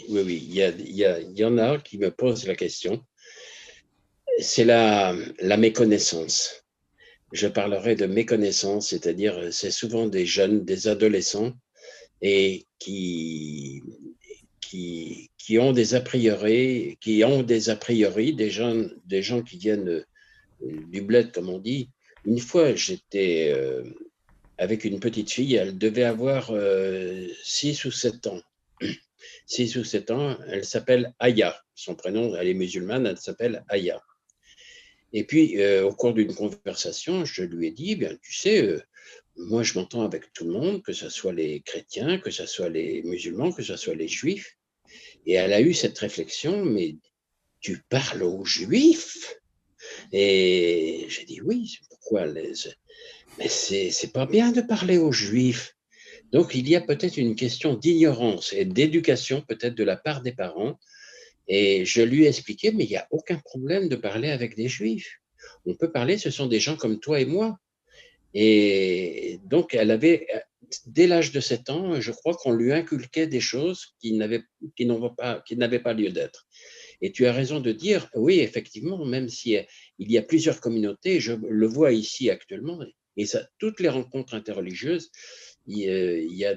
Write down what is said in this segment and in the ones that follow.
Oui, oui, il y en a qui me posent la question. C'est la méconnaissance. Je parlerai de méconnaissance, c'est-à-dire c'est souvent des jeunes, des adolescents, et qui ont des a priori, des gens qui viennent du bled, comme on dit. Une fois, j'étais avec une petite fille, elle devait avoir 6 ou 7 ans. 6 ou 7 ans, elle s'appelle Aya. Son prénom, elle est musulmane, elle s'appelle Aya. Et puis, au cours d'une conversation, je lui ai dit, bien, tu sais, moi, je m'entends avec tout le monde, que ce soit les chrétiens, que ce soit les musulmans, que ce soit les juifs. Et elle a eu cette réflexion, mais tu parles aux juifs? Et j'ai dit, oui, pourquoi mais c'est pas bien de parler aux juifs. Donc, il y a peut-être une question d'ignorance et d'éducation, peut-être de la part des parents. Et je lui ai expliqué, mais il n'y a aucun problème de parler avec des juifs. On peut parler, ce sont des gens comme toi et moi. Et donc, elle avait, dès l'âge de 7 ans, je crois qu'on lui inculquait des choses qui n'avaient pas lieu d'être. Et tu as raison de dire, oui, effectivement, même si il y a plusieurs communautés, je le vois ici actuellement, et ça, toutes les rencontres interreligieuses, il y a,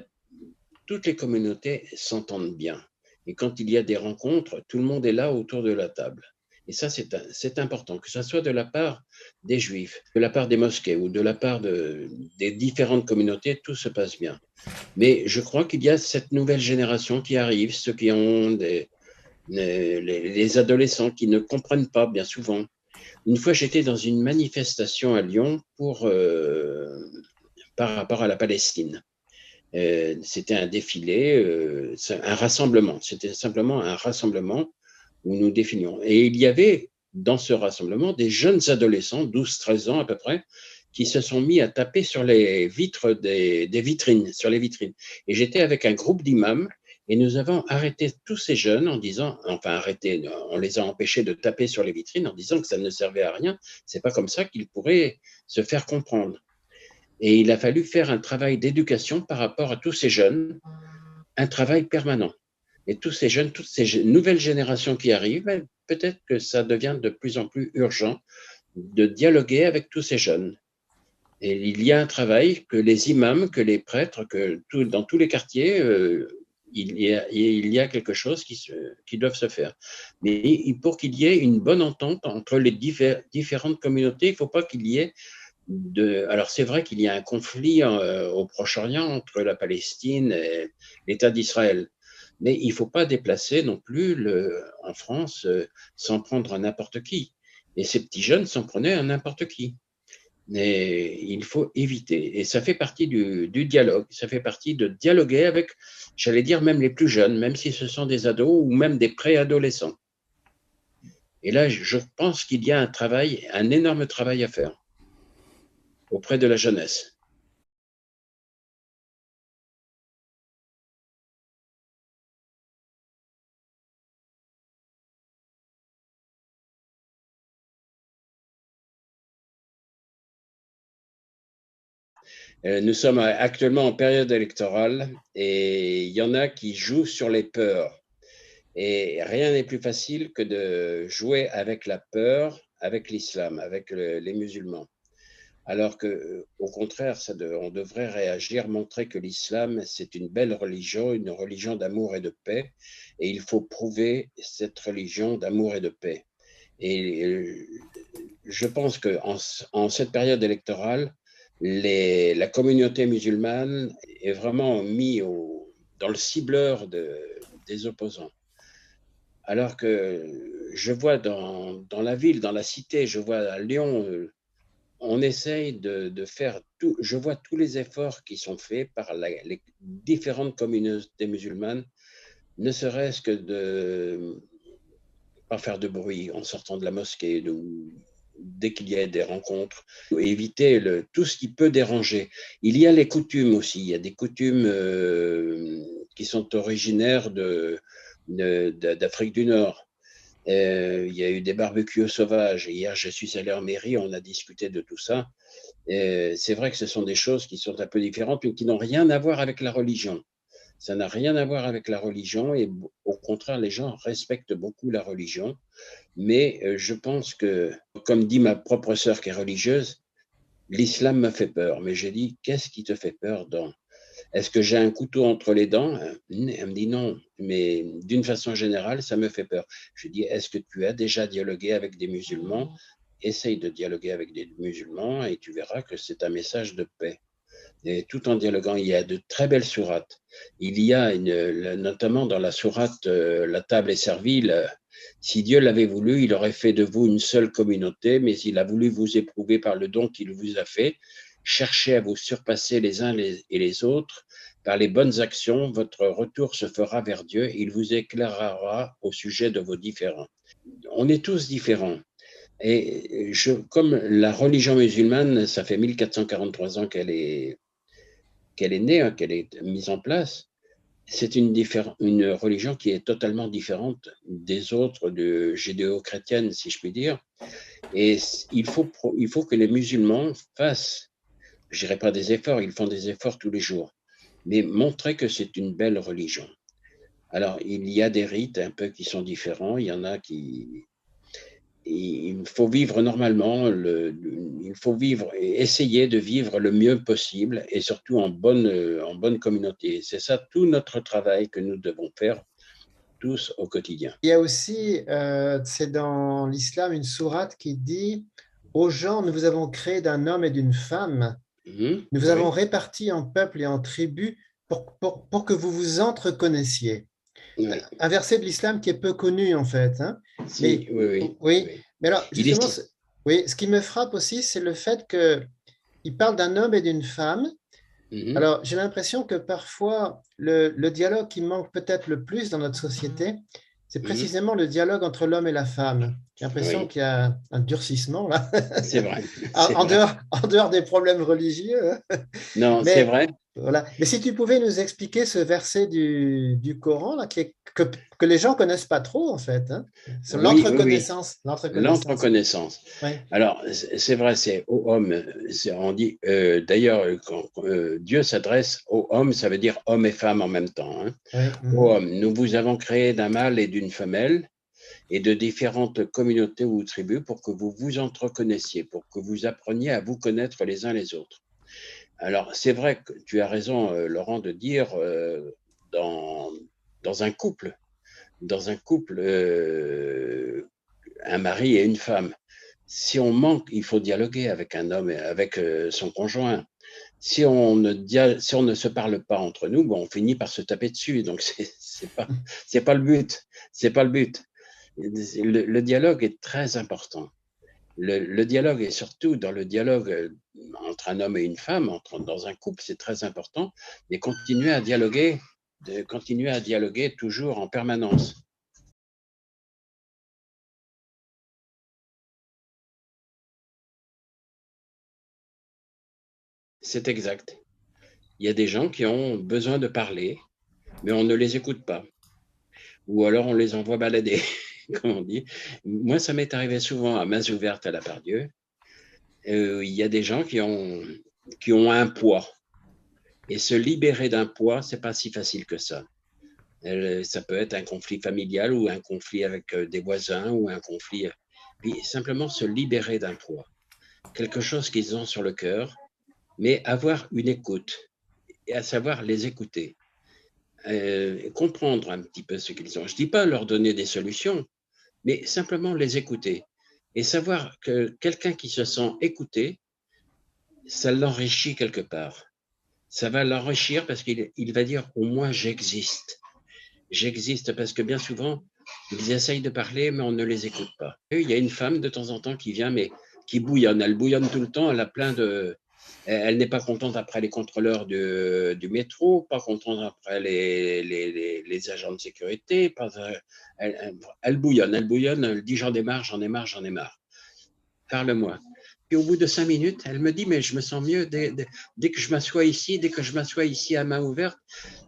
toutes les communautés s'entendent bien. Et quand il y a des rencontres, tout le monde est là autour de la table. Et ça, c'est important, que ce soit de la part des juifs, de la part des mosquées ou de la part des différentes communautés, tout se passe bien. Mais je crois qu'il y a cette nouvelle génération qui arrive, ceux qui ont les adolescents qui ne comprennent pas bien souvent. Une fois, j'étais dans une manifestation à Lyon par rapport à la Palestine. C'était un défilé, un rassemblement. C'était simplement un rassemblement où nous définions. Et il y avait dans ce rassemblement des jeunes adolescents, 12-13 ans à peu près, qui se sont mis à taper sur les vitres des vitrines, sur les vitrines. Et j'étais avec un groupe d'imams et nous avons arrêté tous ces jeunes en disant, enfin arrêté, on les a empêchés de taper sur les vitrines en disant que ça ne servait à rien. C'est pas comme ça qu'ils pourraient se faire comprendre. Et il a fallu faire un travail d'éducation par rapport à tous ces jeunes, un travail permanent. Et tous ces jeunes, toutes ces nouvelles générations qui arrivent, peut-être que ça devient de plus en plus urgent de dialoguer avec tous ces jeunes. Et il y a un travail que les imams, que les prêtres, dans tous les quartiers, il y a quelque chose qui doit se faire. Mais pour qu'il y ait une bonne entente entre les différentes communautés, il ne faut pas qu'il y ait alors c'est vrai qu'il y a un conflit au Proche-Orient entre la Palestine et l'État d'Israël, mais il ne faut pas déplacer non plus en France s'en prendre à n'importe qui. Et ces petits jeunes s'en prenaient à n'importe qui. Mais il faut éviter. Et ça fait partie du dialogue. Ça fait partie de dialoguer avec, j'allais dire, même les plus jeunes, même si ce sont des ados ou même des préadolescents. Et là, je pense qu'il y a un énorme travail à faire auprès de la jeunesse. Nous sommes actuellement en période électorale et il y en a qui jouent sur les peurs. Et rien n'est plus facile que de jouer avec la peur, avec l'islam, avec les musulmans. Alors que, au contraire, on devrait réagir, montrer que l'islam, c'est une belle religion, une religion d'amour et de paix, et il faut prouver cette religion d'amour et de paix. Et je pense en cette période électorale, la communauté musulmane est vraiment mise dans le cibleur des opposants. Alors que je vois dans la ville, dans la cité, je vois à Lyon, on essaye de faire tout, je vois tous les efforts qui sont faits par les différentes communautés musulmanes, ne serait-ce que de pas faire de bruit en sortant de la mosquée, dès qu'il y a des rencontres, éviter tout ce qui peut déranger. Il y a les coutumes aussi, il y a des coutumes qui sont originaires d'Afrique du Nord. Il y a eu des barbecues sauvages. Hier, je suis allé en mairie, on a discuté de tout ça. C'est vrai que ce sont des choses qui sont un peu différentes, mais qui n'ont rien à voir avec la religion. Ça n'a rien à voir avec la religion et au contraire, les gens respectent beaucoup la religion. Mais je pense que, comme dit ma propre sœur qui est religieuse, l'islam me fait peur. Mais j'ai dit, qu'est-ce qui te fait peur dans... Est-ce que j'ai un couteau entre les dents? Elle me dit non, mais d'une façon générale, ça me fait peur. Je dis, est-ce que tu as déjà dialogué avec des musulmans? Essaye de dialoguer avec des musulmans et tu verras que c'est un message de paix. Et tout en dialoguant, il y a de très belles sourates. Il y a notamment dans la sourate La table est servie. Si Dieu l'avait voulu, il aurait fait de vous une seule communauté, mais il a voulu vous éprouver par le don qu'il vous a fait. Cherchez à vous surpasser les uns et les autres. Par les bonnes actions, votre retour se fera vers Dieu. Il vous éclairera au sujet de vos différends. On est tous différents. Et comme la religion musulmane, ça fait 1443 ans qu'elle est née, hein, qu'elle est mise en place, c'est une religion qui est totalement différente des autres judéo-chrétiennes, si je puis dire. Et il faut que les musulmans fassent, je dirais pas des efforts, ils font des efforts tous les jours, mais montrer que c'est une belle religion. Alors, il y a des rites un peu qui sont différents, il y en a qui... Il faut vivre normalement, il faut vivre et essayer de vivre le mieux possible et surtout en bonne communauté. C'est ça tout notre travail que nous devons faire tous au quotidien. Il y a aussi, c'est dans l'islam, une sourate qui dit, aux gens, nous vous avons créé d'un homme et d'une femme, nous vous avons Oui, répartis en peuples et en tribus pour que vous vous entreconnaissiez. oui. Un verset de l'islam qui est peu connu en fait, hein. Si, Mais oui, oui, oui, oui. mais alors Il justement, est, oui, ce qui me frappe aussi, c'est le fait qu'il parle d'un homme et d'une femme. Mhm, Alors j'ai l'impression que parfois le dialogue qui manque peut-être le plus dans notre société, c'est mhm, précisément le dialogue entre l'homme et la femme. J'ai l'impression oui, qu'il y a un durcissement là, c'est vrai, c'est en vrai. dehors des problèmes religieux, hein. Non, c'est Mais vrai. voilà. Mais si tu pouvais nous expliquer ce verset du Coran là, que les gens connaissent pas trop en fait, hein, sur Oui, oui, oui. l'entreconnaissance, l'entreconnaissance. L'entreconnaissance. Oui. Alors, c'est vrai, c'est au homme. On dit, d'ailleurs, quand Dieu s'adresse aux hommes, ça veut dire homme et femme en même temps, hein. Oui. Ô homme, nous vous avons créé d'un mâle et d'une femelle et de différentes communautés ou tribus pour que vous vous entreconnaissiez, pour que vous appreniez à vous connaître les uns les autres. Alors, c'est vrai que tu as raison, Laurent, de dire dans, dans un couple, un mari et une femme, si on manque, il faut dialoguer avec un homme et avec son conjoint. Si on ne se parle pas entre nous, bon, on finit par se taper dessus. Donc, c'est pas le but. C'est pas le but. Le dialogue est très important. Le dialogue et surtout dans le dialogue entre un homme et une femme, dans un couple, c'est très important. Mais continuer à dialoguer toujours en permanence. C'est exact. Il y a des gens qui ont besoin de parler, mais on ne les écoute pas. Ou alors on les envoie balader, comme on dit. Moi, ça m'est arrivé souvent à mains ouvertes à la Part-Dieu. Il y a des gens qui ont un poids. Et se libérer d'un poids, c'est pas si facile que ça. Ça peut être un conflit familial ou un conflit avec des voisins ou un conflit. Puis simplement se libérer d'un poids. Quelque chose qu'ils ont sur le cœur, mais avoir une écoute, et à savoir les écouter. Comprendre un petit peu ce qu'ils ont. Je ne dis pas leur donner des solutions, mais simplement les écouter. Et savoir que quelqu'un qui se sent écouté, ça l'enrichit quelque part. Ça va l'enrichir parce qu'il va dire au moins j'existe. J'existe parce que bien souvent, ils essayent de parler, mais on ne les écoute pas. Et il y a une femme de temps en temps qui vient, mais qui bouillonne. Elle bouillonne tout le temps, elle a plein de, elle n'est pas contente après les contrôleurs du métro, pas contente après les agents de sécurité. Elle bouillonne, elle dit j'en ai marre, j'en ai marre, j'en ai marre. Parle-moi. Puis au bout de 5 minutes, elle me dit mais je me sens mieux dès que je m'assois ici à main ouverte,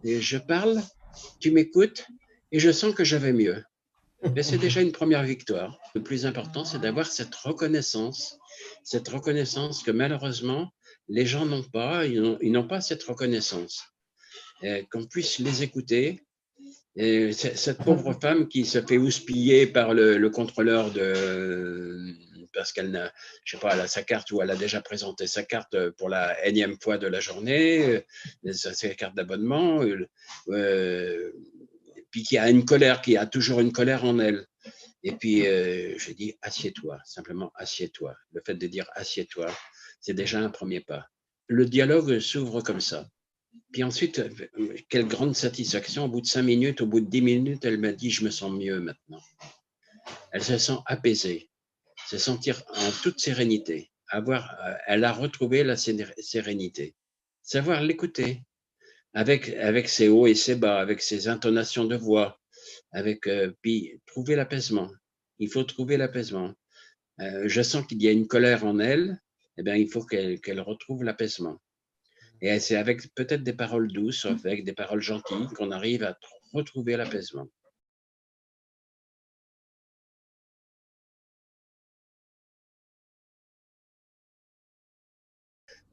et je parle, tu m'écoutes et je sens que je vais mieux. Mais c'est déjà une première victoire. Le plus important, c'est d'avoir cette reconnaissance que malheureusement, les gens n'ont pas, ils n'ont pas cette reconnaissance. Qu'on puisse les écouter Et cette pauvre femme qui se fait houspiller par le contrôleur parce qu'elle n'a, je sais pas, elle a sa carte ou elle a déjà présenté sa carte pour la énième fois de la journée, sa carte d'abonnement, puis qui a une colère, qui a toujours une colère en elle. Et puis, je dis, assieds-toi, simplement assieds-toi. Le fait de dire assieds-toi, c'est déjà un premier pas. Le dialogue s'ouvre comme ça. Puis ensuite, quelle grande satisfaction, au bout de 5 minutes, au bout de 10 minutes, elle m'a dit, je me sens mieux maintenant. Elle se sent apaisée, se sentir en toute sérénité. Elle a retrouvé la sérénité. Savoir l'écouter, avec ses hauts et ses bas, avec ses intonations de voix, puis trouver l'apaisement. Il faut trouver l'apaisement. Je sens qu'il y a une colère en elle, eh bien, il faut qu'elle retrouve l'apaisement. Et c'est avec peut-être des paroles douces, avec des paroles gentilles, qu'on arrive à retrouver l'apaisement.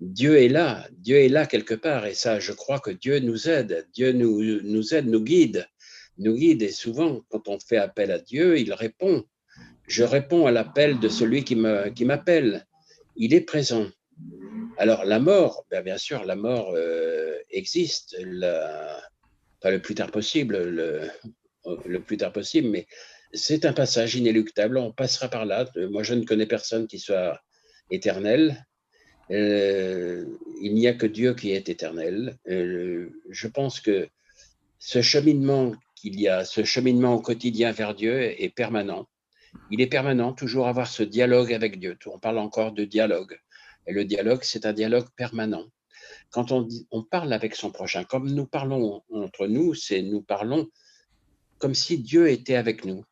Dieu est là quelque part, et ça, je crois que Dieu nous aide, Dieu nous aide, nous guide, et souvent, quand on fait appel à Dieu, il répond. Je réponds à l'appel de celui qui m'appelle. Il est présent. Alors, la mort, bien sûr, la mort existe, pas le plus tard possible, le plus tard possible, mais c'est un passage inéluctable, on passera par là. Moi, je ne connais personne qui soit éternel. Il n'y a que Dieu qui est éternel. Je pense que ce cheminement qu'il y a, ce cheminement au quotidien vers Dieu est permanent. Il est permanent, toujours avoir ce dialogue avec Dieu. On parle encore de dialogue. Et le dialogue, c'est un dialogue permanent. Quand on parle avec son prochain, comme nous parlons entre nous, nous parlons comme si Dieu était avec nous.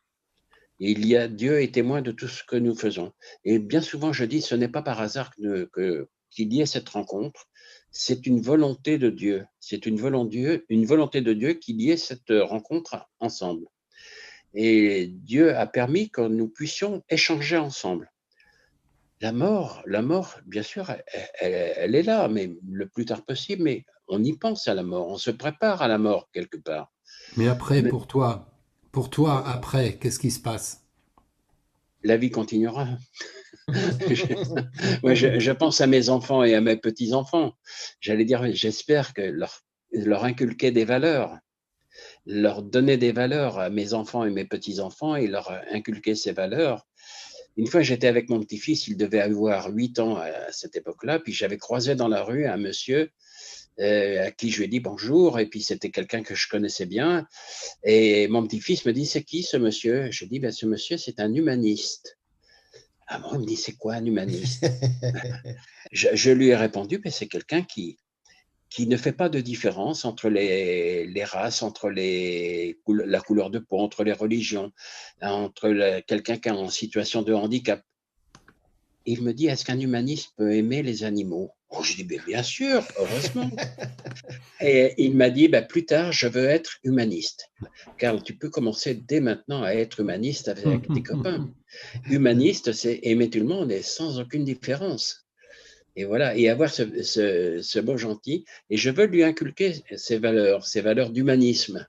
Et Dieu est témoin de tout ce que nous faisons. Et bien souvent, je dis, ce n'est pas par hasard qu'il y ait cette rencontre. C'est une volonté de Dieu. C'est une volonté de Dieu qu'il y ait cette rencontre ensemble. Et Dieu a permis que nous puissions échanger ensemble. La mort, bien sûr, elle est là, mais le plus tard possible, mais on y pense à la mort, on se prépare à la mort quelque part. Mais après, pour toi, après, qu'est-ce qui se passe? La vie continuera. Moi, je pense à mes enfants et à mes petits-enfants. J'allais dire, j'espère que leur inculquer des valeurs, leur donner des valeurs à mes enfants et mes petits-enfants et leur inculquer ces valeurs. Une fois, j'étais avec mon petit-fils, il devait avoir 8 ans à cette époque-là, puis j'avais croisé dans la rue un monsieur à qui je lui ai dit bonjour, et puis c'était quelqu'un que je connaissais bien, et mon petit-fils me dit, c'est qui ce monsieur? Je dis, ben, ce monsieur, c'est un humaniste. Ah bon, il me dit, c'est quoi un humaniste? Je lui ai répondu, ben, c'est quelqu'un qui ne fait pas de différence entre les races, entre la couleur de peau, entre les religions, entre quelqu'un qui est en situation de handicap. Et il me dit, est-ce qu'un humaniste peut aimer les animaux? Oh, je dis, bien sûr, heureusement. Et il m'a dit, plus tard, je veux être humaniste. Car tu peux commencer dès maintenant à être humaniste avec tes copains. Humaniste, c'est aimer tout le monde et sans aucune différence. Et voilà, et avoir ce beau gentil. Et je veux lui inculquer ces valeurs d'humanisme.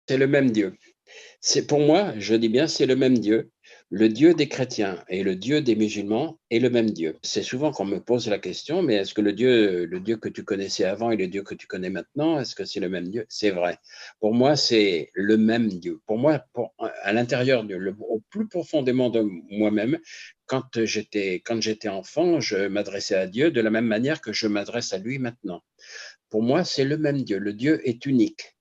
C'est le même Dieu. C'est pour moi, je dis bien, c'est le même Dieu. Le Dieu des chrétiens et le Dieu des musulmans est le même Dieu. C'est souvent qu'on me pose la question, mais est-ce que le Dieu que tu connaissais avant et le Dieu que tu connais maintenant, est-ce que c'est le même Dieu? C'est vrai. Pour moi, c'est le même Dieu. Pour moi, à l'intérieur, au plus profondément de moi-même, quand j'étais enfant, je m'adressais à Dieu de la même manière que je m'adresse à lui maintenant. Pour moi, c'est le même Dieu. Le Dieu est unique.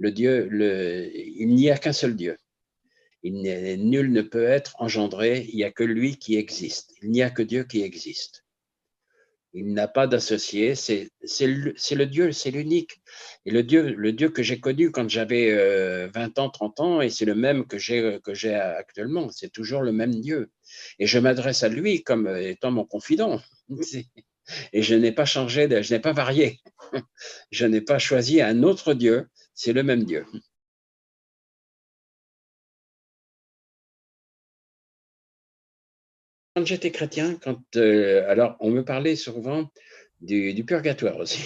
Il n'y a qu'un seul Dieu. Nul ne peut être engendré, il n'y a que lui qui existe. Il n'y a que Dieu qui existe. Il n'a pas d'associé, c'est le Dieu, c'est l'unique. Et le Dieu que j'ai connu quand j'avais 20 ans, 30 ans, et c'est le même que j'ai actuellement. C'est toujours le même Dieu. Et je m'adresse à lui comme étant mon confident. Et je n'ai pas changé, je n'ai pas varié. Je n'ai pas choisi un autre Dieu, c'est le même Dieu. Quand j'étais chrétien, alors on me parlait souvent du purgatoire aussi.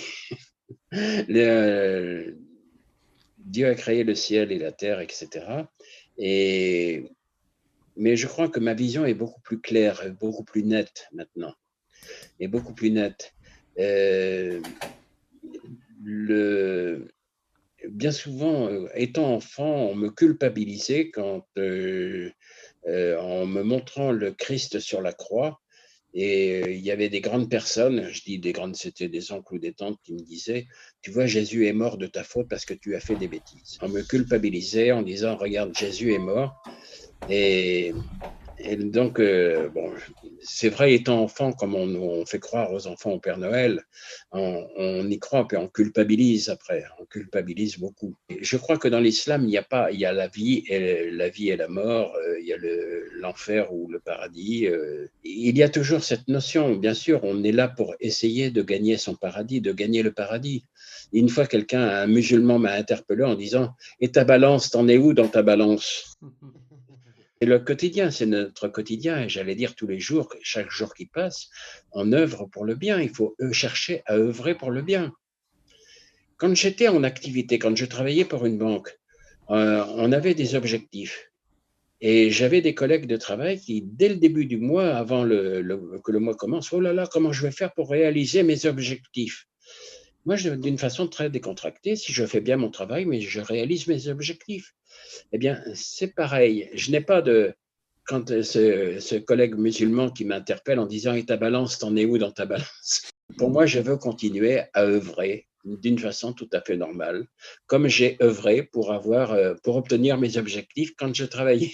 Dieu a créé le ciel et la terre, etc. Mais je crois que ma vision est beaucoup plus claire, beaucoup plus nette maintenant, et beaucoup plus nette. Bien souvent, étant enfant, on me culpabilisait quand, en me montrant le Christ sur la croix, et il y avait des grandes personnes, je dis des grandes, c'était des oncles ou des tantes qui me disaient, tu vois, Jésus est mort de ta faute parce que tu as fait des bêtises. On me culpabilisait en disant, regarde, Jésus est mort. Et donc, bon, c'est vrai, étant enfant, comme on fait croire aux enfants au Père Noël, on y croit, puis on culpabilise après, on culpabilise beaucoup. Et je crois que dans l'islam, il y a la vie et la mort, il y a l'enfer ou le paradis. Il y a toujours cette notion, bien sûr, on est là pour essayer de gagner son paradis, de gagner le paradis. Et une fois, un musulman m'a interpellé en disant, et ta balance, t'en es où dans ta balance? C'est le quotidien, c'est notre quotidien, et j'allais dire tous les jours, chaque jour qui passe, on œuvre pour le bien, il faut chercher à œuvrer pour le bien. Quand j'étais en activité, quand je travaillais pour une banque, on avait des objectifs. Et j'avais des collègues de travail qui, dès le début du mois, avant que le mois commence, oh là là, comment je vais faire pour réaliser mes objectifs? Moi, d'une façon très décontractée, si je fais bien mon travail, mais je réalise mes objectifs. Eh bien, c'est pareil. Je n'ai pas de... Quand ce collègue musulman qui m'interpelle en disant « Et ta balance, t'en es où dans ta balance ?» Pour moi, je veux continuer à œuvrer d'une façon tout à fait normale, comme j'ai œuvré pour obtenir mes objectifs quand je travaillais.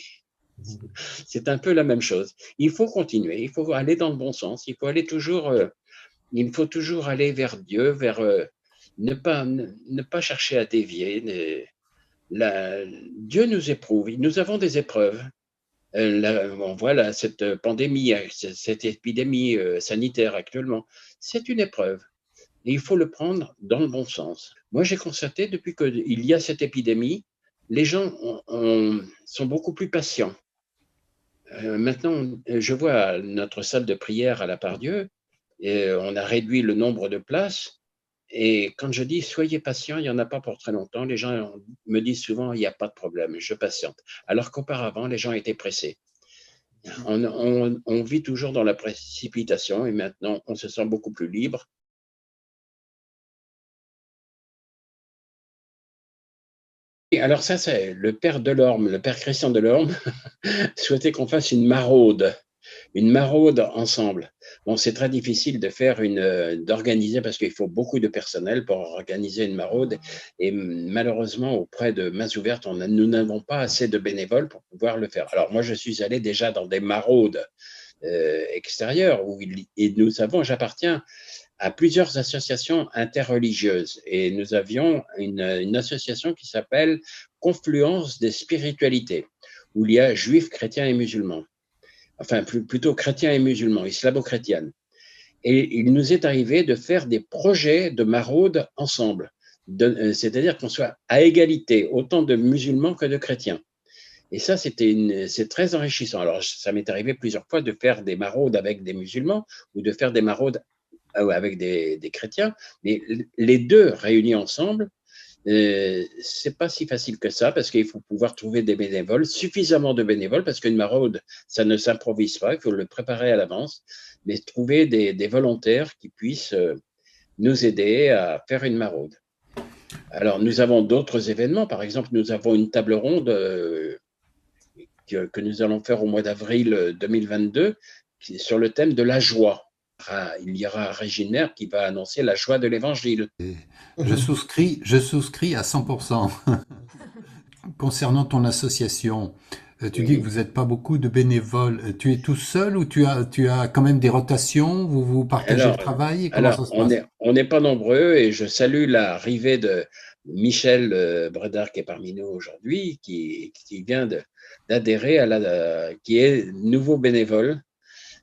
C'est un peu la même chose. Il faut continuer, il faut aller dans le bon sens, il faut toujours aller vers Dieu, ne pas chercher à dévier. Dieu nous éprouve, nous avons des épreuves. On voit cette pandémie, cette épidémie sanitaire actuellement, c'est une épreuve. Et il faut le prendre dans le bon sens. Moi, j'ai constaté, depuis qu'il y a cette épidémie, les gens sont beaucoup plus patients. Maintenant, je vois notre salle de prière à la Part-Dieu, et on a réduit le nombre de places. Et quand je dis soyez patient, il n'y en a pas pour très longtemps. Les gens me disent souvent il n'y a pas de problème, je patiente. Alors qu'auparavant, les gens étaient pressés. On vit toujours dans la précipitation et maintenant, on se sent beaucoup plus libre. Et alors ça, c'est le père Delorme, le père Christian Delorme, souhaitait qu'on fasse une maraude ensemble. Bon, c'est très difficile d'organiser parce qu'il faut beaucoup de personnel pour organiser une maraude. Et malheureusement, auprès de Mains Ouvertes, nous n'avons pas assez de bénévoles pour pouvoir le faire. Alors moi, je suis allé déjà dans des maraudes extérieures j'appartiens à plusieurs associations interreligieuses et nous avions une association qui s'appelle Confluence des spiritualités, où il y a juifs, chrétiens et musulmans. Enfin, plutôt chrétiens et musulmans, islamo-chrétiennes. Et il nous est arrivé de faire des projets de maraude ensemble, c'est-à-dire qu'on soit à égalité, autant de musulmans que de chrétiens. Et ça, c'est très enrichissant. Alors, ça m'est arrivé plusieurs fois de faire des maraudes avec des musulmans ou de faire des maraudes avec des chrétiens, mais les deux réunis ensemble, c'est pas si facile que ça parce qu'il faut pouvoir trouver des bénévoles, suffisamment de bénévoles parce qu'une maraude, ça ne s'improvise pas, il faut le préparer à l'avance, mais trouver des volontaires qui puissent nous aider à faire une maraude. Alors, nous avons d'autres événements. Par exemple, nous avons une table ronde que nous allons faire au mois d'avril 2022 sur le thème de la joie. Il y aura Régine qui va annoncer la joie de l'Évangile. Je souscris à 100%. Concernant ton association, tu dis que vous n'êtes pas beaucoup de bénévoles. Tu es tout seul ou tu as quand même des rotations? Vous partagez le travail? Comment ça se passe? On n'est pas nombreux et je salue l'arrivée de Michel Bredard qui est parmi nous aujourd'hui, qui vient d'adhérer qui est nouveau bénévole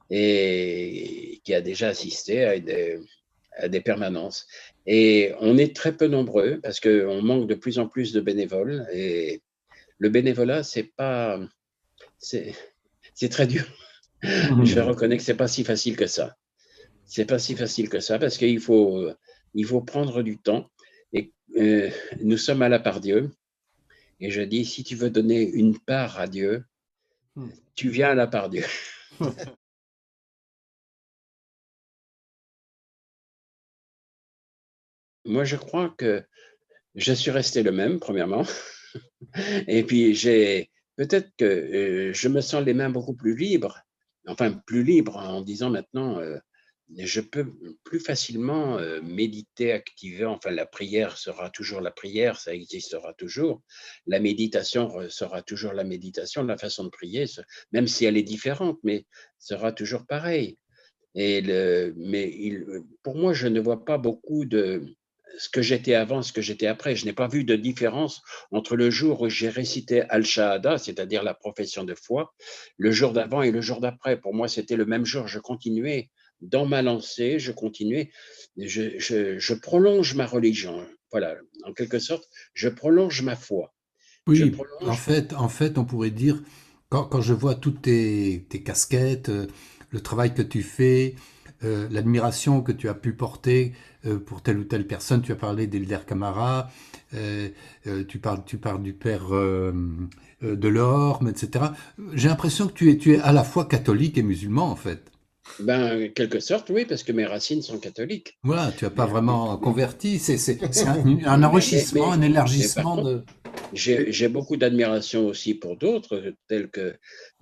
et qui a déjà assisté à des permanences. Et on est très peu nombreux parce qu'on manque de plus en plus de bénévoles. Et le bénévolat, c'est très dur. Je reconnais que c'est pas si facile que ça. C'est pas si facile que ça parce qu'il faut prendre du temps. Et nous sommes à la part Dieu. Et je dis, si tu veux donner une part à Dieu, tu viens à la part Dieu. Moi, je crois que je suis resté le même, premièrement. Et puis, peut-être que je me sens les mains beaucoup plus libres. Enfin, plus libre en disant maintenant, je peux plus facilement méditer, activer. Enfin, la prière sera toujours la prière, ça existera toujours. La méditation sera toujours la méditation. La façon de prier, même si elle est différente, mais sera toujours pareille. Pour moi, je ne vois pas beaucoup de ce que j'étais avant, ce que j'étais après. Je n'ai pas vu de différence entre le jour où j'ai récité Al-Shahada, c'est-à-dire la profession de foi, le jour d'avant et le jour d'après. Pour moi, c'était le même jour. Je continuais dans ma lancée, je continuais, je prolonge ma religion. Voilà, en quelque sorte, je prolonge ma foi. Je Oui, prolonge. en fait, on pourrait dire, quand je vois toutes tes casquettes, le travail que tu fais, l'admiration que tu as pu porter pour telle ou telle personne, tu as parlé d'Elder Camara, tu parles du père Delorme, etc. J'ai l'impression que tu es à la fois catholique et musulman, en fait. Ben, en quelque sorte, oui, parce que mes racines sont catholiques. Voilà, tu n'as pas Mais, vraiment mais, converti, c'est un mais, mais, enrichissement, un mais par élargissement contre, de... j'ai beaucoup d'admiration aussi pour d'autres, tels que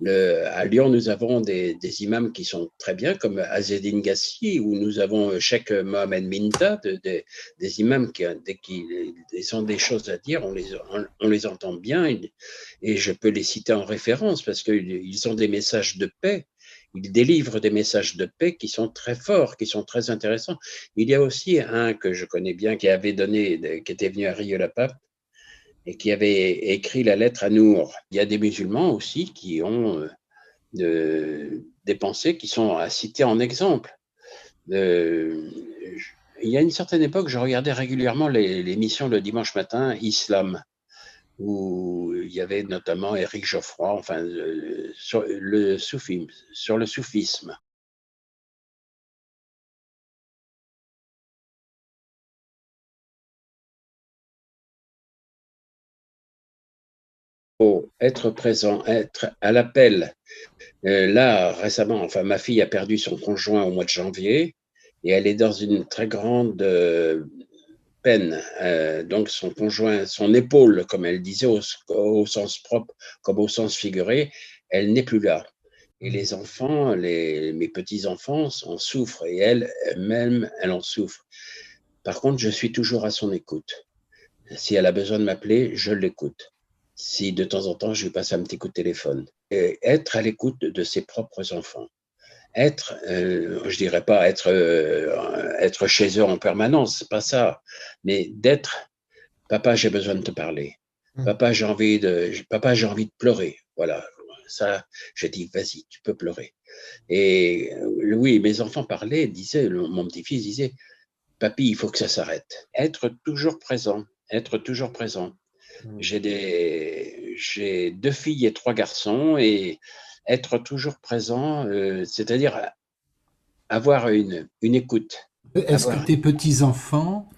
à Lyon, nous avons des imams qui sont très bien, comme Azzedine Gassi, où nous avons Cheikh Mohamed Minta, des imams dès qu'ils ont des choses à dire, on les entend bien, et je peux les citer en référence parce qu'ils ont des messages de paix. Ils délivrent des messages de paix qui sont très forts, qui sont très intéressants. Il y a aussi un que je connais bien qui qui était venu à Rieux-la-Pape, et qui avait écrit la lettre à Nour. Il y a des musulmans aussi qui ont des pensées qui sont à citer en exemple. Il y a une certaine époque, je regardais régulièrement l'émission le dimanche matin, Islam, où il y avait notamment Éric Geoffroy, enfin, sur le soufisme. Faut être présent, être à l'appel. Là, récemment, enfin, ma fille a perdu son conjoint au mois de janvier et elle est dans une très grande peine. Donc, son conjoint, son épaule, comme elle disait, au sens propre comme au sens figuré, elle n'est plus là. Et les enfants, mes petits-enfants en souffrent et elle-même, elle en souffre. Par contre, je suis toujours à son écoute. Si elle a besoin de m'appeler, je l'écoute. Si de temps en temps, je lui passe un petit coup de téléphone. Et être à l'écoute de ses propres enfants. Je dirais pas être chez eux en permanence, c'est pas ça, mais d'être, papa, j'ai besoin de te parler. Papa, j'ai envie de pleurer. Voilà. Ça, je dis, vas-y, tu peux pleurer. Et oui, mes enfants parlaient, mon petit-fils disait, papy, il faut que ça s'arrête. Être toujours présent, être toujours présent. J'ai 2 filles et 3 garçons et être toujours présent, c'est-à-dire avoir une écoute. Est-ce que Avoir tes petits-enfants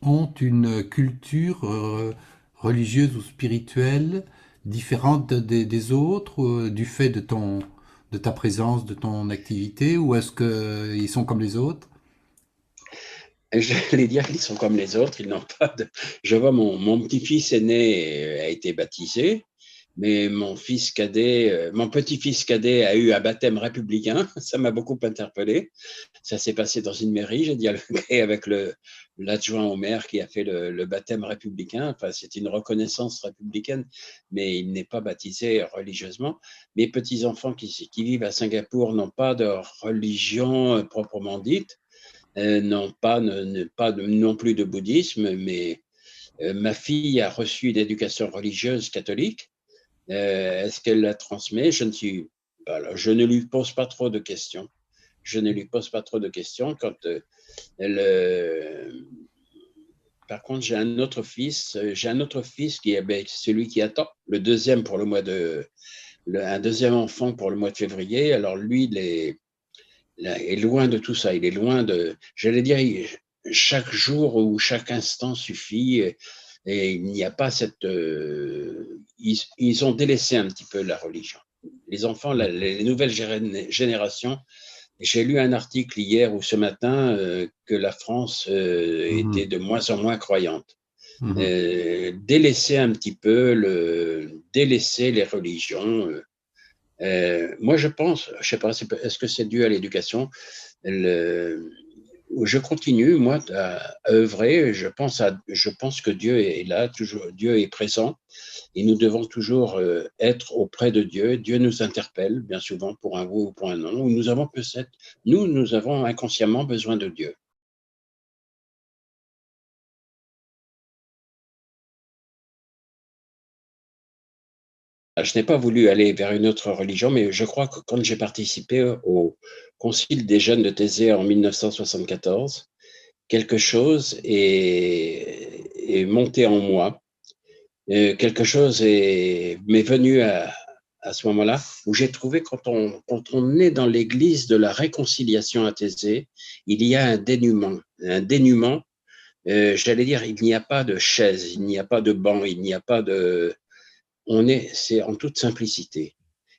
ont une culture religieuse ou spirituelle différente des autres, du fait de ta présence, de ton activité, ou est-ce qu'ils sont comme les autres? J'allais dire qu'ils sont comme les autres, ils n'ont pas de. Je vois mon petit-fils aîné a été baptisé, mais mon petit-fils cadet a eu un baptême républicain. Ça m'a beaucoup interpellé. Ça s'est passé dans une mairie, j'ai dialogué avec l'adjoint au maire qui a fait le baptême républicain. Enfin, c'est une reconnaissance républicaine, mais il n'est pas baptisé religieusement. Mes petits-enfants qui vivent à Singapour n'ont pas de religion proprement dite. Non, pas non plus de bouddhisme, mais ma fille a reçu une éducation religieuse catholique. Est-ce qu'elle la transmet? Je ne lui pose pas trop de questions. Je ne lui pose pas trop de questions. Elle, par contre, j'ai un autre fils qui est celui qui attend, le deuxième pour le un deuxième enfant pour le mois de février. Alors lui, il est loin de tout ça. Il est loin de, j'allais dire, chaque jour ou chaque instant suffit. Et il n'y a pas cette... ils ont délaissé un petit peu la religion. Les enfants, les nouvelles générations, j'ai lu un article hier ou ce matin que la France était de moins en moins croyante. Délaisser un petit peu, délaisser les religions. Moi, je pense, je sais pas, est-ce que c'est dû à l'éducation? Je continue, moi, à œuvrer. Je pense que Dieu est là, toujours, Dieu est présent, et nous devons toujours être auprès de Dieu. Dieu nous interpelle, bien souvent, pour un oui ou pour un non, ou nous avons inconsciemment besoin de Dieu. Je n'ai pas voulu aller vers une autre religion, mais je crois que quand j'ai participé au Concile des jeunes de Thésée en 1974, quelque chose est monté en moi. Quelque chose m'est venu à ce moment-là, où j'ai trouvé quand on est dans l'église de la réconciliation à Thésée, il y a un dénuement. J'allais dire, il n'y a pas de chaise, il n'y a pas de banc, il n'y a pas de... C'est en toute simplicité.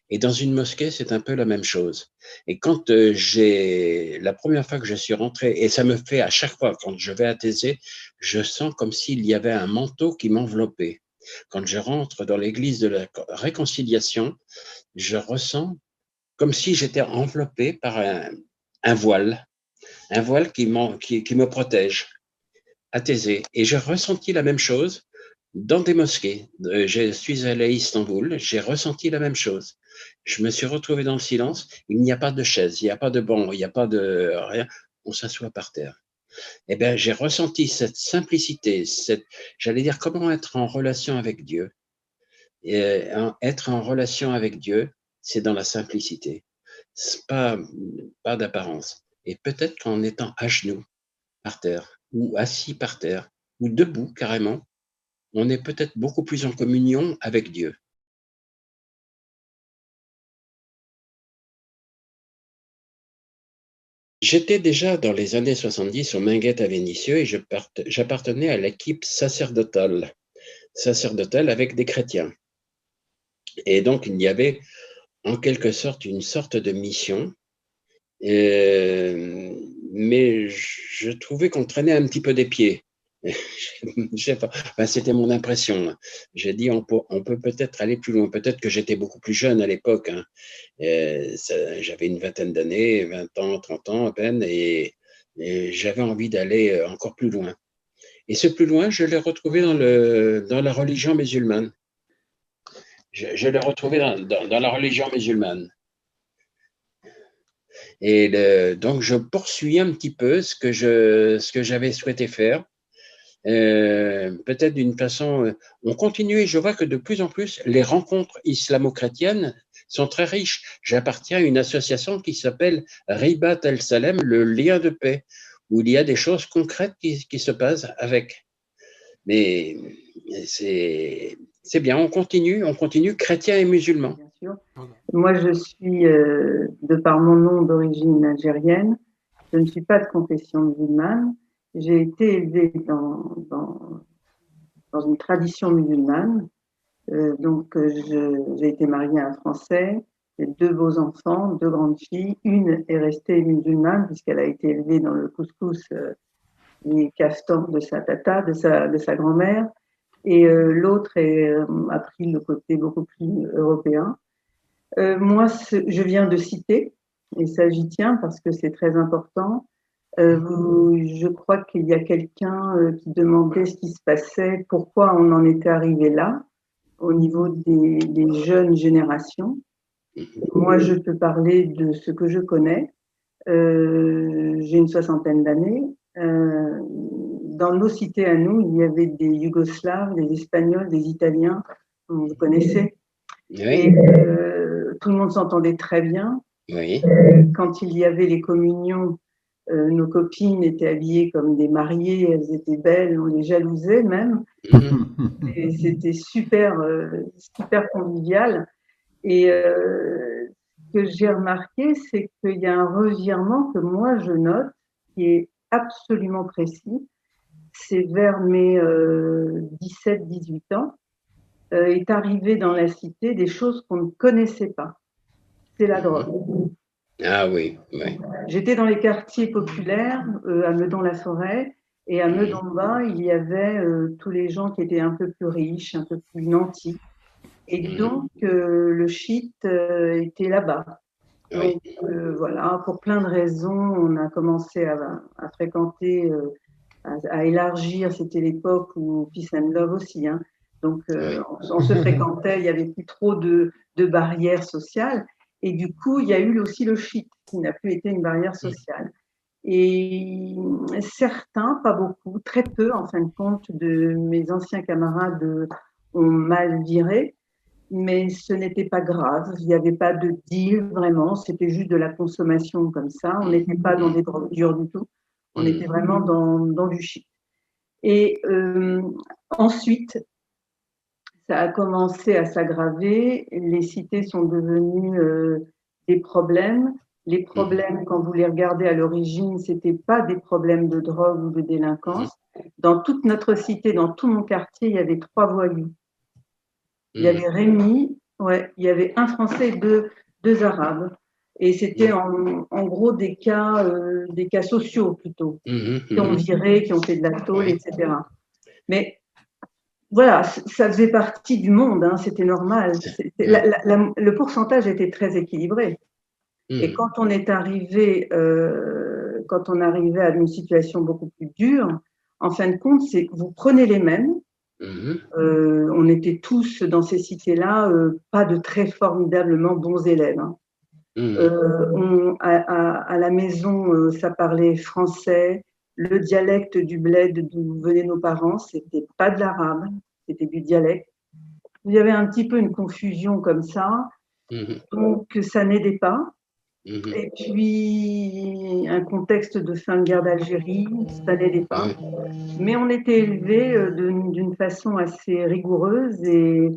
Et dans une mosquée, c'est un peu la même chose. Et quand la première fois que je suis rentré, et ça me fait à chaque fois, quand je vais à Thésée, je sens comme s'il y avait un manteau qui m'enveloppait. Quand je rentre dans l'église de la réconciliation, je ressens comme si j'étais enveloppé par un voile qui me protège à Thésée. Et j'ai ressenti la même chose dans des mosquées. Je suis allé à Istanbul, j'ai ressenti la même chose. Je me suis retrouvé dans le silence. Il n'y a pas de chaise, il n'y a pas de banc, il n'y a pas de rien. On s'assoit par terre. Eh bien, j'ai ressenti cette simplicité, j'allais dire, comment être en relation avec Dieu. Et être en relation avec Dieu, c'est dans la simplicité. C'est pas d'apparence. Et peut-être qu'en étant à genoux par terre, ou assis par terre, ou debout carrément, on est peut-être beaucoup plus en communion avec Dieu. J'étais déjà dans les années 70 au Minguette à Vénissieux et j'appartenais à l'équipe sacerdotale avec des chrétiens. Et donc, il y avait en quelque sorte une sorte de mission, mais je trouvais qu'on traînait un petit peu des pieds. Je sais pas, enfin, c'était mon impression. J'ai dit on peut peut-être aller plus loin. Peut-être que j'étais beaucoup plus jeune à l'époque. Hein. J'avais une vingtaine d'années, 20 ans, 30 ans à peine, et j'avais envie d'aller encore plus loin. Et ce plus loin, je l'ai retrouvé dans la religion musulmane. Je l'ai retrouvé dans la religion musulmane. Et donc, je poursuis un petit peu ce que j'avais souhaité faire. Peut-être d'une façon, on continue et je vois que de plus en plus les rencontres islamo-chrétiennes sont très riches. J'appartiens à une association qui s'appelle Ribat el-Salem, le lien de paix, où il y a des choses concrètes qui se passent avec. Mais c'est bien, on continue chrétiens et musulmans. Bien sûr. Moi, je suis, de par mon nom d'origine algérienne, je ne suis pas de confession musulmane. J'ai été élevée dans une tradition musulmane. Donc, j'ai été mariée à un Français, j'ai 2 beaux enfants, 2 grandes filles. Une est restée musulmane puisqu'elle a été élevée dans le couscous et kaftan de sa tata, de sa grand-mère. Et l'autre a pris le côté beaucoup plus européen. Moi, je viens de citer, et ça j'y tiens parce que c'est très important. Je crois qu'il y a quelqu'un qui demandait ce qui se passait, pourquoi on en était arrivé là, au niveau des jeunes générations. Moi, je peux parler de ce que je connais. J'ai une 60aine d'années. Dans nos cités à nous, il y avait des Yougoslaves, des Espagnols, des Italiens, vous connaissez. Oui. Et tout le monde s'entendait très bien. Oui. Quand il y avait les communions, nos copines étaient habillées comme des mariées, elles étaient belles, on les jalousait même. Et c'était super convivial. Et ce que j'ai remarqué, c'est qu'il y a un revirement que moi je note, qui est absolument précis. C'est vers mes 17-18 ans, est arrivé dans la cité des choses qu'on ne connaissait pas. C'est la drogue. Ah oui, oui. J'étais dans les quartiers populaires, à Meudon-la-Forêt, et à Meudon-Bas, il y avait tous les gens qui étaient un peu plus riches, un peu plus nantis. Et donc, le shit était là-bas. Donc, voilà, pour plein de raisons, on a commencé à fréquenter, à élargir. C'était l'époque où Peace and Love aussi, hein. Donc, on se fréquentait, il n'y avait plus trop de barrières sociales. Et du coup, il y a eu aussi le shit, qui n'a plus été une barrière sociale. Et certains, pas beaucoup, très peu en fin de compte, de mes anciens camarades ont mal viré, mais ce n'était pas grave. Il n'y avait pas de deal vraiment, c'était juste de la consommation comme ça. On n'était pas dans des drogues dures du tout, on était vraiment dans du shit. Et ensuite, ça a commencé à s'aggraver, les cités sont devenues des problèmes. Les problèmes, quand vous les regardez à l'origine, ce n'étaient pas des problèmes de drogue ou de délinquance. Dans toute notre cité, dans tout mon quartier, il y avait 3 voyous. Il y avait Rémi, ouais, il y avait un Français et deux Arabes. Et c'était en gros des cas sociaux plutôt, qui ont viré, qui ont fait de la tôle, etc. Mais voilà, ça faisait partie du monde, hein, c'était normal. Le pourcentage était très équilibré. Et quand on est arrivé, à une situation beaucoup plus dure, en fin de compte, c'est que vous prenez les mêmes. On était tous dans ces cités-là, pas de très formidablement bons élèves, hein. À la maison, ça parlait français. Le dialecte du bled d'où venaient nos parents, c'était pas de l'arabe, c'était du dialecte. Il y avait un petit peu une confusion comme ça, donc ça n'aidait pas. Et puis, un contexte de fin de guerre d'Algérie, ça n'aidait pas. Mais on était élevés d'une façon assez rigoureuse et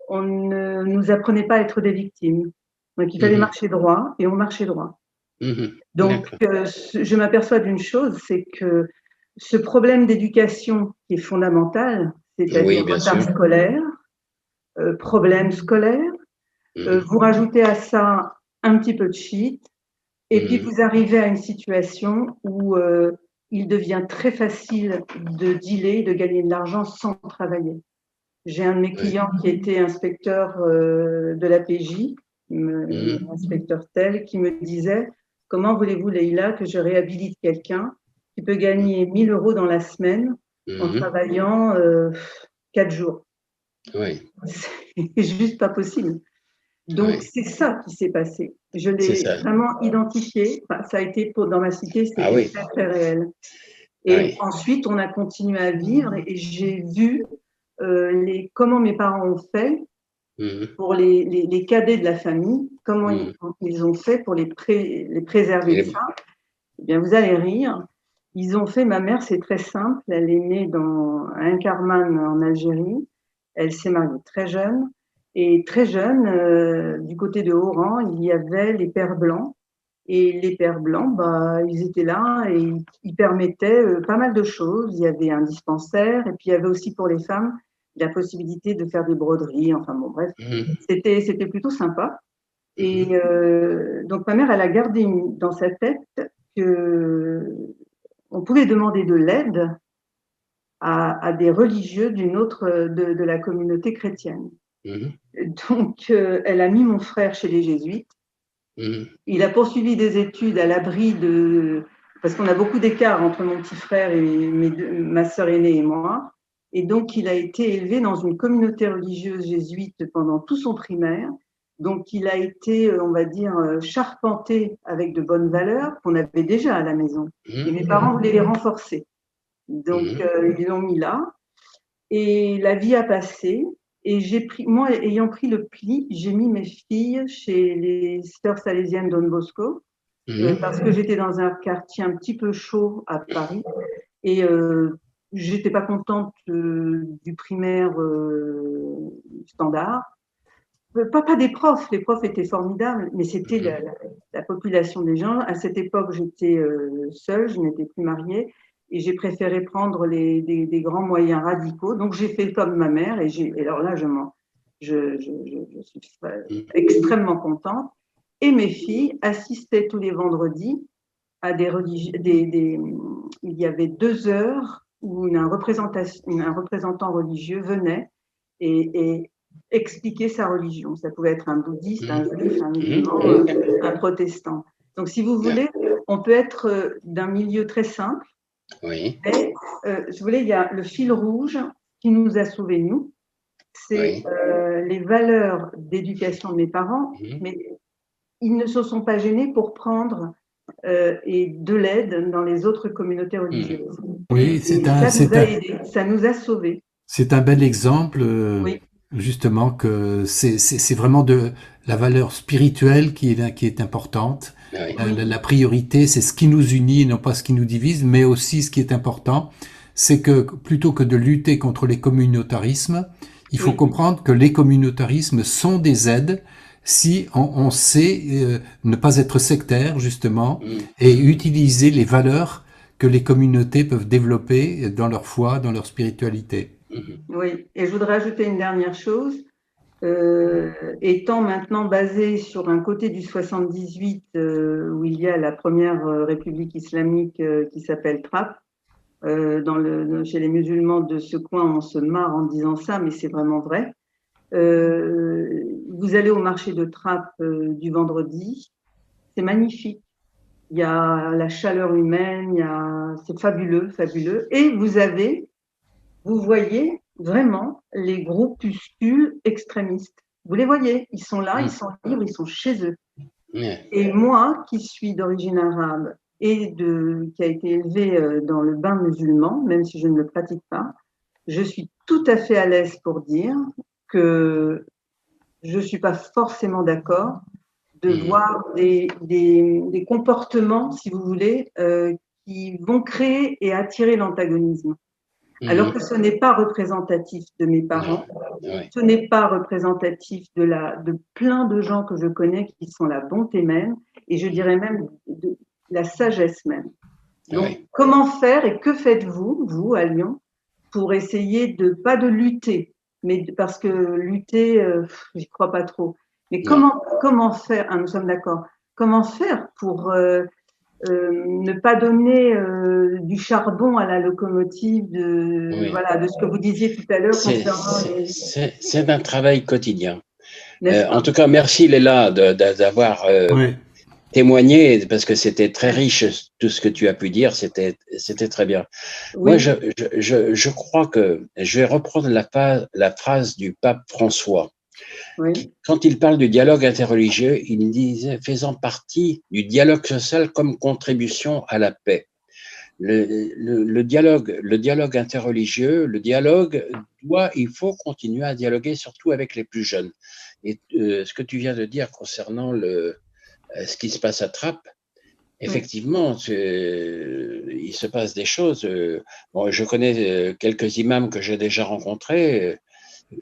on ne nous apprenait pas à être des victimes. Donc, il fallait marcher droit et on marchait droit. Donc, je m'aperçois d'une chose, c'est que ce problème d'éducation qui est fondamental, c'est-à-dire retard scolaire, problème scolaire, vous rajoutez à ça un petit peu de shit, et puis vous arrivez à une situation où il devient très facile de dealer, de gagner de l'argent sans travailler. J'ai un de mes clients qui était inspecteur de la PJ, inspecteur tel, qui me disait « Comment voulez-vous, Leïla, que je réhabilite quelqu'un qui peut gagner 1 000 € dans la semaine en travaillant 4 jours ?» C'est juste pas possible. Donc, c'est ça qui s'est passé. Je l'ai vraiment identifié. Enfin, ça a été dans ma cité, c'était très, très réel. Et ensuite, on a continué à vivre et j'ai vu comment mes parents ont fait pour les cadets de la famille, comment ils ont fait pour les préserver de ça. Eh bien, vous allez rire. Ils ont fait, ma mère, c'est très simple. Elle est née à Inkerman en Algérie. Elle s'est mariée très jeune. Et très jeune, du côté de Oran, il y avait les pères blancs. Et les pères blancs, ils étaient là et ils permettaient pas mal de choses. Il y avait un dispensaire et puis il y avait aussi pour les femmes la possibilité de faire des broderies. Enfin bon, bref, c'était plutôt sympa. Et donc ma mère, elle a gardé dans sa tête qu'on pouvait demander de l'aide à des religieux de la communauté chrétienne. Donc, elle a mis mon frère chez les jésuites. Il a poursuivi des études à l'abri parce qu'on a beaucoup d'écart entre mon petit frère et ma sœur aînée et moi. Et donc, il a été élevé dans une communauté religieuse jésuite pendant tout son primaire. Donc, il a été, on va dire, charpenté avec de bonnes valeurs qu'on avait déjà à la maison. Et mes parents voulaient les renforcer. Donc, ils l'ont mis là. Et la vie a passé. Et moi, ayant pris le pli, j'ai mis mes filles chez les sœurs salésiennes Don Bosco, parce que j'étais dans un quartier un petit peu chaud à Paris. Et j'étais pas contente du primaire standard. Pas des profs, les profs étaient formidables, mais c'était la population des gens. À cette époque, j'étais seule, je n'étais plus mariée, et j'ai préféré prendre des grands moyens radicaux. Donc j'ai fait comme ma mère, et alors là, je suis extrêmement contente. Et mes filles assistaient tous les vendredis à il y avait 2 heures où un représentant religieux venait et expliquer sa religion. Ça pouvait être un bouddhiste, un juif, un musulman, un protestant. Donc, si vous voulez, on peut être d'un milieu très simple. Oui. Mais, si vous voulez, il y a le fil rouge qui nous a sauvés, nous. C'est les valeurs d'éducation de mes parents, mais ils ne se sont pas gênés pour prendre et de l'aide dans les autres communautés religieuses. Oui, ça nous a sauvés. C'est un bel exemple, justement, que c'est vraiment de la valeur spirituelle qui est importante. La priorité, c'est ce qui nous unit, non pas ce qui nous divise, mais aussi ce qui est important, c'est que plutôt que de lutter contre les communautarismes, il faut comprendre que les communautarismes sont des aides si on sait ne pas être sectaire, justement, et utiliser les valeurs que les communautés peuvent développer dans leur foi, dans leur spiritualité. Oui, et je voudrais ajouter une dernière chose. Étant maintenant basé sur un côté du 78 où il y a la première république islamique qui s'appelle Trappes, chez les musulmans de ce coin, on se marre en disant ça, mais c'est vraiment vrai. Vous allez au marché de Trappes du vendredi, c'est magnifique. Il y a la chaleur humaine, c'est fabuleux, fabuleux. Et vous voyez vraiment les groupuscules extrémistes. Vous les voyez, ils sont là, ils sont libres, ils sont chez eux. Et moi, qui suis d'origine arabe et qui a été élevée dans le bain musulman, même si je ne le pratique pas, je suis tout à fait à l'aise pour dire que je ne suis pas forcément d'accord de voir des comportements, si vous voulez, qui vont créer et attirer l'antagonisme. Alors que ce n'est pas représentatif de mes parents, ce n'est pas représentatif de plein de gens que je connais qui sont la bonté même, et je dirais même de la sagesse même. Donc, comment faire et que faites-vous, vous, à Lyon, pour essayer pas de lutter, mais parce que lutter, j'y crois pas trop. Mais comment faire, nous sommes d'accord, comment faire pour ne pas donner du charbon à la locomotive de ce que vous disiez tout à l'heure concernant c'est un travail quotidien. En tout cas, merci Léla d'avoir témoigné, parce que c'était très riche tout ce que tu as pu dire, c'était très bien. Moi, je crois que je vais reprendre la phrase du pape François. Quand il parle du dialogue interreligieux, il disait faisant partie du dialogue social comme contribution à la paix. Le dialogue interreligieux, il faut continuer à dialoguer, surtout avec les plus jeunes. Et ce que tu viens de dire concernant ce qui se passe à Trappes, effectivement, il se passe des choses. Je connais quelques imams que j'ai déjà rencontrés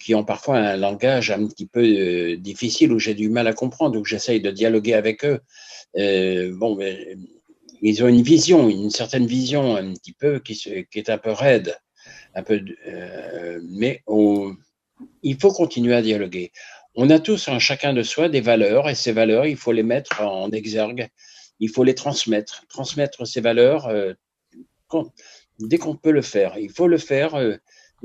qui ont parfois un langage un petit peu difficile où j'ai du mal à comprendre, où j'essaye de dialoguer avec eux. Mais ils ont une certaine vision un petit peu qui est un peu raide, mais il faut continuer à dialoguer. On a tous en chacun de soi des valeurs, et ces valeurs, il faut les mettre en exergue, il faut les transmettre ces valeurs dès qu'on peut le faire. Il faut le faire.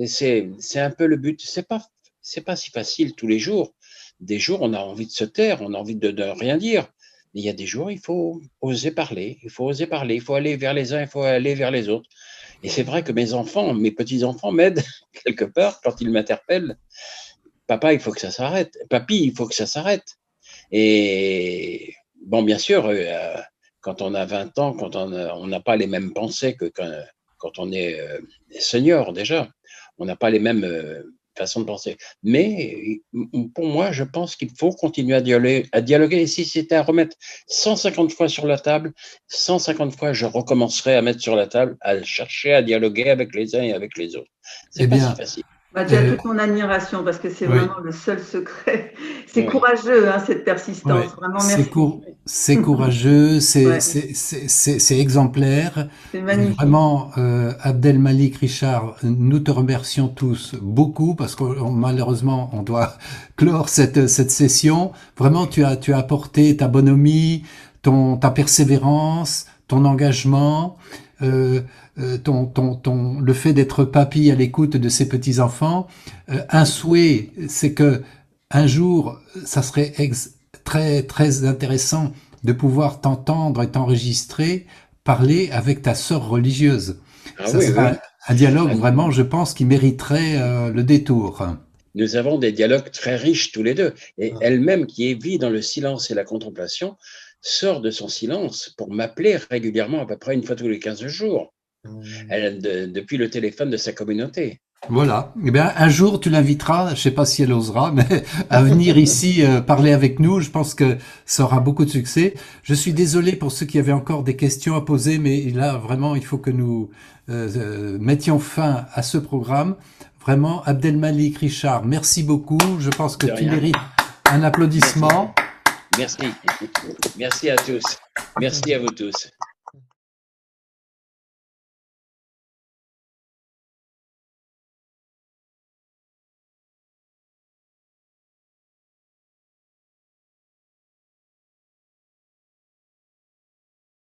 C'est un peu le but. C'est pas si facile tous les jours. Des jours, on a envie de se taire, on a envie de rien dire. Mais il y a des jours, il faut oser parler. Il faut aller vers les uns, il faut aller vers les autres. Et c'est vrai que mes petits-enfants m'aident quelque part quand ils m'interpellent. Papa, il faut que ça s'arrête. Papy, il faut que ça s'arrête. Et bon, bien sûr, quand on a 20 ans, quand on n'a pas les mêmes pensées que quand on est senior déjà. On n'a pas les mêmes façons de penser. Mais pour moi, je pense qu'il faut continuer à dialoguer. Et si c'était à remettre 150 fois sur la table, 150 fois, je recommencerai à mettre sur la table, à chercher à dialoguer avec les uns et avec les autres. C'est pas si facile. Bah, tu as toute mon admiration parce que c'est vraiment le seul secret. C'est courageux, hein, cette persistance. Vraiment, merci. C'est courageux, Ouais. c'est exemplaire. C'est magnifique. Vraiment, Abdelmalik Richard, nous te remercions tous beaucoup parce que malheureusement, on doit clore cette session. Vraiment, tu as apporté ta bonhomie, ta persévérance, ton engagement, le fait d'être papy à l'écoute de ses petits-enfants. Un souhait, c'est que un jour, ça serait très, très intéressant de pouvoir t'entendre et t'enregistrer parler avec ta sœur religieuse. Ça sera un dialogue vraiment, je pense, qui mériterait le détour. Nous avons des dialogues très riches tous les deux. Et elle-même, qui vit dans le silence et la contemplation, sort de son silence pour m'appeler régulièrement, à peu près une fois tous les 15 jours. Depuis le téléphone de sa communauté. Voilà. Eh bien, un jour, tu l'inviteras, je ne sais pas si elle osera, mais à venir ici parler avec nous. Je pense que ça aura beaucoup de succès. Je suis désolé pour ceux qui avaient encore des questions à poser, mais là, vraiment, il faut que nous mettions fin à ce programme. Vraiment, Abdelmalik Richard, merci beaucoup. Je pense que tu mérites un applaudissement. Merci. Merci à tous. Merci à vous tous.